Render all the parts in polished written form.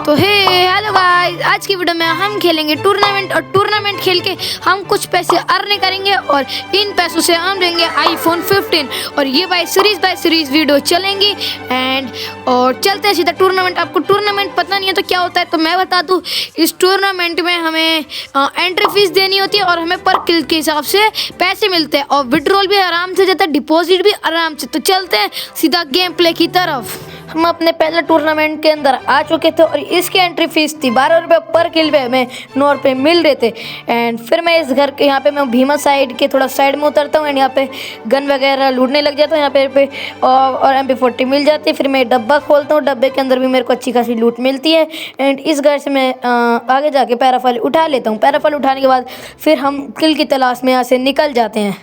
तो hello guys, आज की वीडियो में हम खेलेंगे टूर्नामेंट और टूर्नामेंट खेल के हम कुछ पैसे अर्न करेंगे और इन पैसों से हम लेंगे आईफोन 15 और ये बाय सीरीज वीडियो चलेंगी और चलते हैं सीधा टूर्नामेंट। आपको टूर्नामेंट पता नहीं है तो क्या होता है तो मैं बता दूं। इस टूर्नामेंट में हमें एंट्री फीस देनी होती है और हमें पर किल के हिसाब से पैसे मिलते हैं और विड्रॉल भी आराम से जाता है, डिपॉजिट भी आराम से। तो चलते हैं सीधा गेम प्ले की तरफ। हम अपने पहले टूर्नामेंट के अंदर आ चुके थे और इसकी एंट्री फीस थी 12 रुपये पर किल पे हमें 9 रुपये मिल रहे थे। एंड फिर मैं इस घर के यहाँ पे मैं भीमा साइड के थोड़ा साइड में उतरता हूँ एंड यहाँ पे गन वगैरह लूटने लग जाता हूँ। यहाँ पे और MP40 मिल जाती है। फिर मैं डब्बा खोलता हूँ, डब्बे के अंदर भी मेरे को अच्छी खासी लूट मिलती है। एंड इस घर से मैं आगे जाके पैराफल उठा लेता हूँ। पैराफल उठाने के बाद फिर हम किल की तलाश में यहाँ से निकल जाते हैं।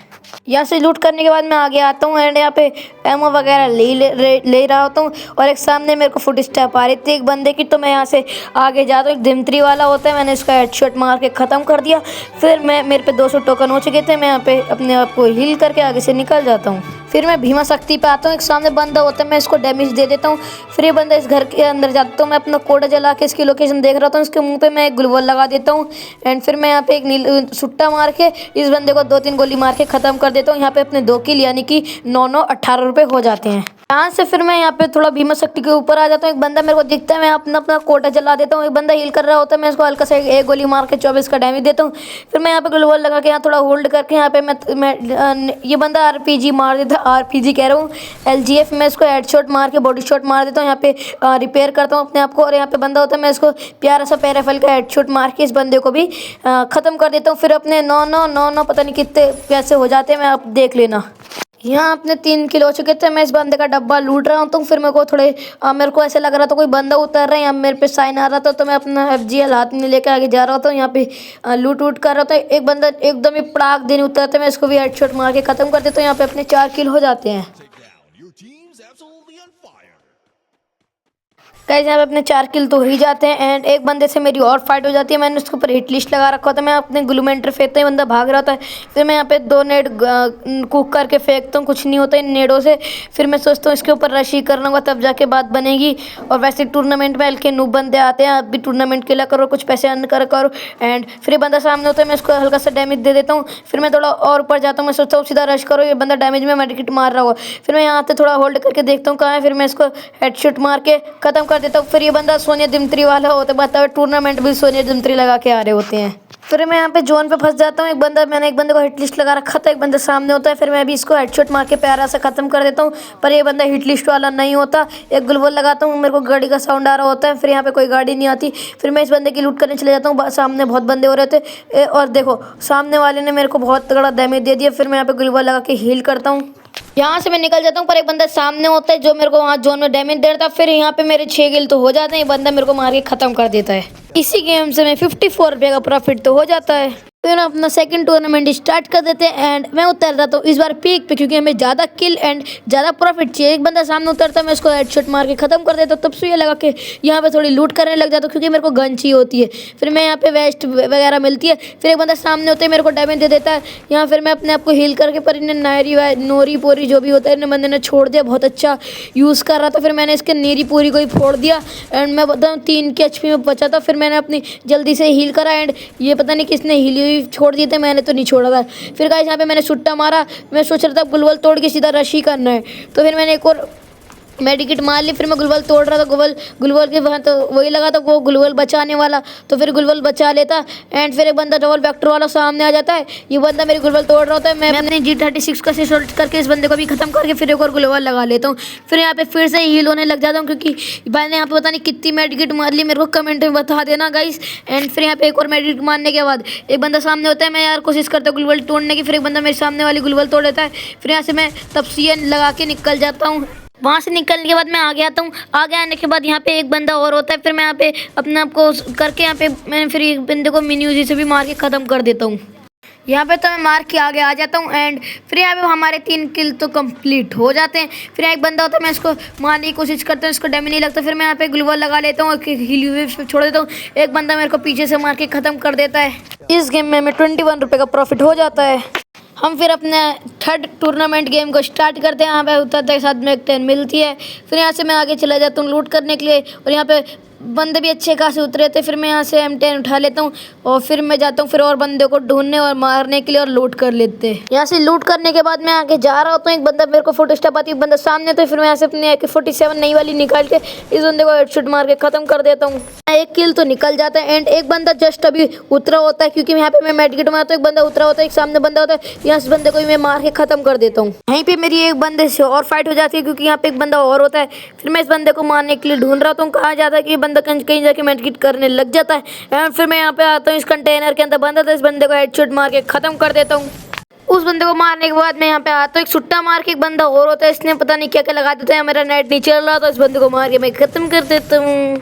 यहाँ से लूट करने के बाद मैं आगे आता हूँ एंड यहाँ पे एमओ वगैरह ले रहा होता हूँ और एक सामने मेरे को फुट स्टेप आ रही थी एक बंदे की, तो मैं यहाँ से आगे जाता हूँ। एक दिमत्री वाला होता है, मैंने इसका हेडशॉट मार के ख़त्म कर दिया। फिर मेरे पे 200 टोकन हो चुके थे। मैं यहाँ पे अपने आप को हील करके आगे से निकल जाता हूँ। फिर मैं भीमा शक्ति पे आता हूँ, एक सामने बंदा होता है, मैं इसको डैमेज दे देता हूँ। फिर ये बंदा इस घर के अंदर जाता हूँ, मैं अपना कोड़ा जला के इसकी लोकेशन देख रहा था, उसके मुंह पे मैं एक ग्लूवॉल लगा देता हूँ। एंड फिर मैं यहाँ पे एक सुट्टा मार के इस बंदे को 2-3 गोली मार के ख़त्म कर देता हूँ। यहाँ पे अपने 2 किल यानी कि 9-9 18 रुपये हो जाते हैं। यहाँ से फिर मैं यहाँ पे थोड़ा भीमा शक्ति के ऊपर आ जाता हूँ। एक बंदा मेरे को दिखता है, मैं अपना कोटा जला देता हूँ। एक बंदा हील कर रहा होता है, मैं इसको हल्का सा एक गोली मार के 24 का डैमेज देता हूँ। फिर मैं यहाँ पे ग्लूवॉल लगा के यहाँ थोड़ा होल्ड करके यहाँ पे मैं ये बंदा RPG मार देता है, RPG कह रहा हूँ LGF। मैं इसको हेडशॉट मार के बॉडी शॉट मार देता हूँ। यहाँ पे रिपेयर करता हूँ अपने आप को और यहाँ पे बंदा होता है, मैं इसको प्यारा सा पैराफल का हेडशॉट मार के इस बंदे को भी ख़त्म कर देता हूँ। फिर अपने 9-9 पता नहीं कितने पैसे हो जाते हैं, मैं आप देख लेना। यहाँ अपने 3 किल हो चुके थे। मैं इस बंदे का डब्बा लूट रहा हूँ तो फिर मेरे को ऐसे लग रहा था कोई बंदा उतर रहा है, यहाँ मेरे पे साइन आ रहा था तो मैं अपना FGL हाथ में लेकर आगे जा रहा था। यहाँ पे लूट कर रहा था। एक बंदा एकदम ही पड़ाक देने उतरता है, मैं इसको भी हेडशॉट मार के ख़त्म कर देता हूँ। यहाँ पे अपने 4 किल हो जाते हैं। गाइस यहाँ पे अपने 4 किल तो हो ही जाते हैं एंड एक बंदे से मेरी और फाइट हो जाती है। मैंने उसके ऊपर हिट लिस्ट लगा रखा था, मैं अपने ग्लूमेंटर फेंकता हूँ, बंदा भाग रहा था। फिर मैं यहाँ पे 2 नेट कुक करके फेंकता हूँ, कुछ नहीं होता इन नेडों से। फिर मैं सोचता हूँ इसके ऊपर रशी करना होगा तब जाके बात बनेगी। और वैसे टूर्नामेंट में हल्के नूब बंदे आते हैं, आप भी टूर्नामेंट खेला करो, कुछ पैसे अर्न करो। एंड फिर ये बंदा सामने होता है, मैं इसको हल्का सा डैमेज दे देता हूँ। फिर मैं थोड़ा और ऊपर जाता हूँ, मैं सोचता हूँ सीधा रश करो, ये बंदा डैमेज में मेडिकेट मार रहा होगा। फिर मैं यहाँ पे थोड़ा होल्ड करके देखता हूँ कहाँ है, फिर मैं इसको हेडशॉट मार के ख़त्म कर देता हूँ। फिर ये बंदा सोनिया दिमत्री वाला होता है, बताओ टूर्नामेंट भी सोनिया दिमत्री लगा के आ रहे होते हैं। फिर मैं यहाँ पे जोन पे फंस जाता हूँ। मैंने एक बंदे को हिट लिस्ट लगा रखा था, एक बंदा सामने होता है। फिर मैं भी इसको हेडशॉट मार के प्यारा से ख़त्म कर देता हूँ, पर ये बंदा हिट लिस्ट वाला नहीं होता। एक ग्लूवॉल लगाता हूँ, मेरे को गाड़ी का साउंड आ रहा होता है। फिर यहाँ पे कोई गाड़ी नहीं आती। फिर मैं इस बंदे की लूट करने चले जाता हूँ। सामने बहुत बंदे हो रहे थे और देखो सामने वाले ने मेरे को बहुत तगड़ा डैमेज दे दिया। फिर मैं यहाँ पे ग्लूवॉल लगा के हील करता हूँ, यहाँ से मैं निकल जाता हूँ। पर एक बंदा सामने होता है जो मेरे को वहाँ जोन में डैमेज दे रहा था। फिर यहाँ पे मेरे 6 किल तो हो जाते हैं, ये बंदा मेरे को मार के ख़त्म कर देता है। इसी गेम से मैं 54 रुपये का प्रॉफिट तो हो जाता है। फिर हम अपना सेकंड टूर्नामेंट स्टार्ट कर देते हैं एंड मैं उतर रहा था इस बार पीक पे, क्योंकि हमें ज़्यादा किल एंड ज़्यादा प्रॉफिट चाहिए। एक बंदा सामने उतरता, मैं उसको हेडशॉट मार के ख़त्म कर देता हूँ। तब से ये लगा कि यहाँ पे थोड़ी लूट करने लग जाता हूँ, क्योंकि मेरे को गन चाहिए होती है। फिर मैं यहाँ पे वेस्ट वगैरह मिलती है। फिर एक बंदा सामने होता है, मेरे को डैमेज दे देता है। यहाँ फिर मैं अपने आप को हील करके, पर इन्हें नोरी पोरी जो भी होता है इन्हें बंदे ने छोड़ दिया, बहुत अच्छा यूज़ कर रहा था। फिर मैंने इसके नीरी पूरी को ही फोड़ दिया एंड मैं बताऊँ 3 के HP में बचा था। फिर मैंने अपनी जल्दी से हील करा एंड ये पता नहीं किसने हील छोड़ दिए थे, मैंने तो नहीं छोड़ा था। फिर गाइस यहाँ पे मैंने सुट्टा मारा, मैं सोच रहा था ग्लूवॉल तोड़ के सीधा रशी करना है, तो फिर मैंने एक और मेडिकेट मार ली। फिर मैं ग्लूवॉल तोड़ रहा था, ग्लूवॉल के वहाँ तो वही लगा था वो ग्लूवॉल बचाने वाला, तो फिर ग्लूवॉल बचा लेता। एंड फिर एक बंदा डबल वेक्टर वाला सामने आ जाता है, ये बंदा मेरी ग्लूवॉल तोड़ रहा होता है। मैं अपने G36 का शॉट करके इस बंदे को भी खत्म करके फिर एक और ग्लूवॉल लगा लेता हूँ। फिर यहाँ पे फिर से हील होने लग जाता हूँ, क्योंकि भाई ने यहाँ पे पता नहीं कितनी मेडिकेट मार ली, मेरे को कमेंट में बता देना गाइस। एंड फिर यहाँ पे एक और मेडिकेट मारने के बाद एक बंदा सामने होता है, मैं यार कोशिश करता हूँ ग्लूवॉल तोड़ने की। फिर एक बंदा मेरे सामने वाली ग्लूवॉल तोड़ देता है। फिर यहाँ से मैं तपसीन लगा के निकल जाता हूँ। वहाँ से निकलने के बाद मैं आगे आता हूँ। आगे आने के बाद यहाँ पे एक बंदा और होता है। फिर मैं यहाँ पे अपने आप को करके यहाँ पे मैं फिर एक बंदे को मिनी यूजी से भी मार के ख़त्म कर देता हूँ। यहाँ पे तो मैं मार के आगे आ जाता हूँ एंड फिर यहाँ पे हमारे 3 किल तो कंप्लीट हो जाते हैं। फिर एक बंदा होता है, मैं इसको मारने की कोशिश करता हूँ, इसको डैमेज नहीं लगता। फिर मैं यहाँ पे ग्लूवॉल लगा लेता हूँ और हील छोड़ देता हूँ। एक बंदा मेरे को पीछे से मार के ख़त्म कर देता है। इस गेम में हमें 21 रुपये का प्रॉफिट हो जाता है। हम फिर अपने थर्ड टूर्नामेंट गेम को स्टार्ट करते हैं। यहाँ पे उतरते के साथ में एक 10 मिलती है। फिर यहाँ से मैं आगे चला जाता हूँ लूट करने के लिए और यहाँ पे बंदे भी अच्छे खासे उतरे थे। फिर मैं यहाँ से M10 उठा लेता हूँ और फिर मैं जाता हूँ फिर और बंदे को ढूंढने और मारने के लिए और लूट कर लेते हैं। यहाँ से लूट करने के बाद मैं आगे जा रहा होता हूँ, एक बंदा मेरे को फोटो स्टेप आती है, बंदा सामने, तो फिर मैं यहाँ से अपनी AK-47 नई वाली निकाल के इस बंदे को हेडशॉट मार के खत्म कर देता हूँ। एक किल तो निकल जाता है एंड एक बंदा जस्ट अभी उतरा होता है, क्योंकि यहाँ पे मैं मेडकिट मारता हूँ, एक बंदा उतरा होता है, एक सामने बंदा होता है, यहाँ इस बंदे को भी मैं मार के खत्म कर देता हूँ। यहीं पे मेरी एक बंदे से और फाइट हो जाती है, क्योंकि यहाँ पे एक बंदा और होता है। फिर मैं इस बंदे को मारने के लिए ढूंढ रहा हूँ, कहा जाता है कि बंदा कहीं जाके मेडकिट करने लग जाता है एंड फिर मैं यहाँ पे आता हूँ, इस कंटेनर के अंदर बंदा था, इस बंदे को हेडशॉट मार के खत्म कर देता हूँ। उस बंदे को मारने के बाद मैं यहाँ पे आता हूँ, एक सुट्टा मार के एक बंदा और होता है, इसने पता नहीं क्या क्या लगा देता है, मेरा नेट नहीं चल रहा था, इस बंदे को मार के मैं खत्म कर देता हूँ।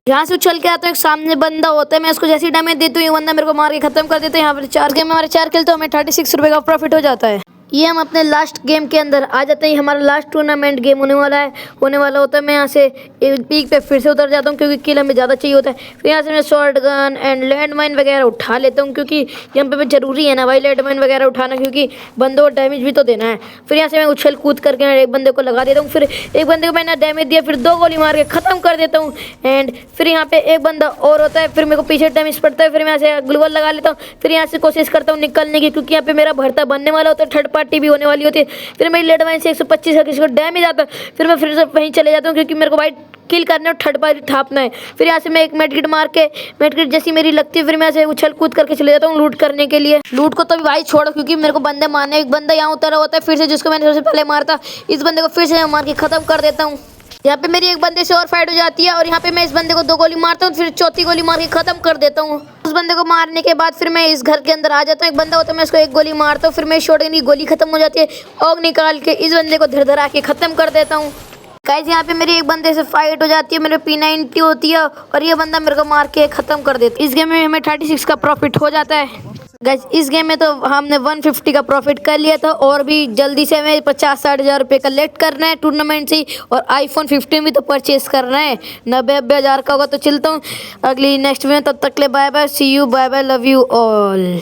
यहाँ से उछल के आता हूँ, एक सामने बंदा होता है, मैं उसको जैसी डैमेज देती हूँ, ये बंदा मेरे को मार के खत्म कर देता है। यहाँ पर 4 गेम में हमारे 4 किल, तो हमें 36 रुपये का प्रॉफिट हो जाता है। ये हम अपने लास्ट गेम के अंदर आ जाते हैं, हमारा लास्ट टूर्नामेंट गेम होने वाला होता है। मैं यहाँ से पीक पे फिर से उतर जाता हूँ, क्योंकि किल हमें ज़्यादा चाहिए होता है। फिर यहाँ से मैं short gun and land mine वगैरह उठा लेता हूँ, क्योंकि यहाँ पे ज़रूरी है ना भाई लैंड माइन वगैरह उठाना, क्योंकि बंदों को डैमेज भी तो देना है। फिर यहाँ से मैं उछल कूद करके एक बंदे को लगा देता हूँ, फिर एक बंदे को मैंने डैमेज दिया, फिर 2 गोली मार के ख़त्म कर देता हूँ एंड फिर यहाँ पे एक बंदा और होता है, फिर मेरे को पीछे डैमेज पड़ता है, फिर मैं यहाँ से ग्लूवल लगा लेता हूँ, फिर यहाँ से कोशिश करता हूँ निकलने की, क्योंकि यहाँ पे मेरा भरता बनने वाला होता है, थर्ड पार्टी भी होने वाली होती है। फिर मेरी लेड माइन से 125 का किसी को डैमेज आता है, फिर मैं फिर से वहीं चले जाता हूँ, क्योंकि मेरे को वाइट किल करना है, थर्ड पार्टी ठापना है। फिर यहाँ से मैं एक मेडकिट मार के, मेडकिट जैसी मेरी लगती है, फिर मैं ऐसे उछल कूद करके चले जाता हूँ लूट करने के लिए। लूट को तो भाई छोड़ो, क्योंकि मेरे को बंदे मारने, एक बंदा यहाँ उतरा होता है फिर से, जिसको मैंने सबसे पहले मारता, इस बंदे को फिर से मार के खत्म कर देता हूँ। यहाँ पे मेरी एक बंदे से और फाइट हो जाती है और यहाँ पे मैं इस बंदे को 2 गोली मारता हूँ, फिर चौथी गोली मार के खत्म कर देता हूँ। उस बंदे को मारने के बाद फिर मैं इस घर के अंदर आ जाता हूँ, एक बंदा होता है, मैं उसको 1 गोली मारता हूँ, फिर मैं शॉटगन की गोली खत्म हो जाती है, ऑग निकाल के इस बंदे को धर के खत्म कर देता हूँ। गाइस यहाँ पे मेरी एक बंदे से फाइट हो जाती है, मेरे P90 होती है और ये बंदा मेरे को मार के खत्म कर देता है। इस गेम में हमें 36 का प्रॉफिट हो जाता है। गाइस इस गेम में तो हमने 150 का प्रॉफिट कर लिया था और भी जल्दी से हमें 50-60 हज़ार रुपये कलेक्ट करना है टूर्नामेंट से, और iPhone 15 भी तो परचेज करना है, 90-90 हज़ार का होगा। तो चलता हूँ अगली नेक्स्ट में, तब तक ले bye bye, see you, bye bye, love you all.